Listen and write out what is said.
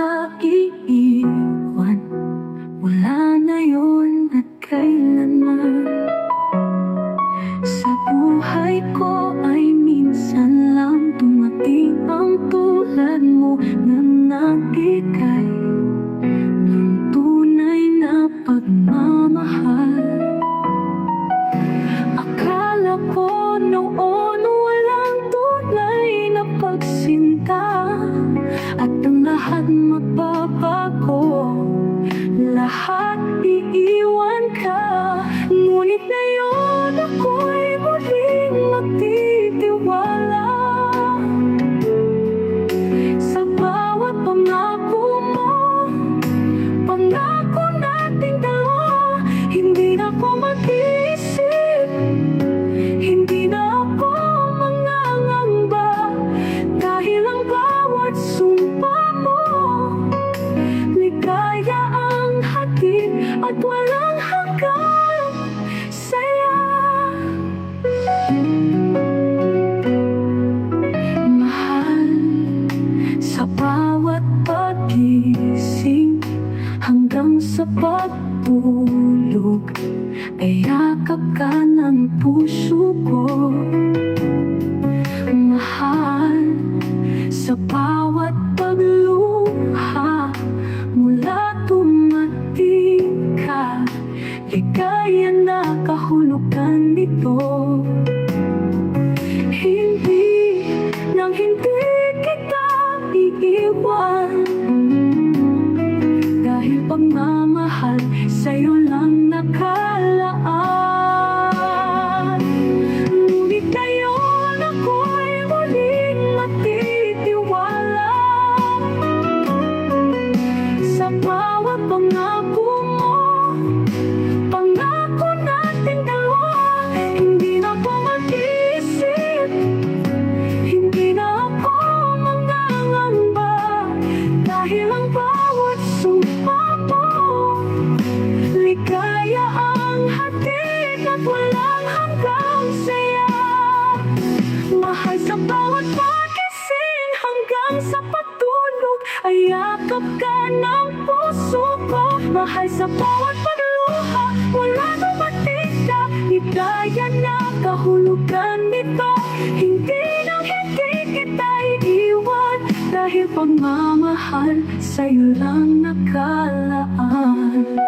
kita iiwan, wala na yun at kailanman. Sa buhay ko ay minsan lang dumating ang tulad mo na nagbigay ng tunay na pagmamahal. Akala ko noon walang tunay na pagsinta at ang lahat magbabago, lahat iiwan ka. Ngunit ngayon ako'y muling magtitiwala sa bawat pangako mo, pangako nating dalawa. Hindi na ako mag-iisip, hindi na ako mangangamba, dahil ang bawat sumpa mo, ligaya ang hatid at walang hanggang saya. Mahal, sa bawat pagising hanggang sa pagtulog, ay yakap ka ng puso ko. Mahal, sa bawat pagluha mula tumating ka, ligaya na kahulugan nito. Hindi nang hindi kita iiwan, dahil pagmamahal sa'yo lang nakalaan. Ngunit ngayon ako'y muling magtitiwala sa bawat pangako mo, pangako nating dalawa. Hindi na ako mag-iisip, hindi na ako mangangamba, dahil ang bawat sumpa mo, ligaya ang hatid at walang hanggang saya. Mahal, sa bawat pagising hanggang sa pagtulog, ay yakap ka ng puso ko. Mahal, sa bawat pagluha wala dumating ka, ligaya na kahulugan nito. Hindi nang hindi kita iiwan, dahil pagmamahal sa'yo lang nakalaan.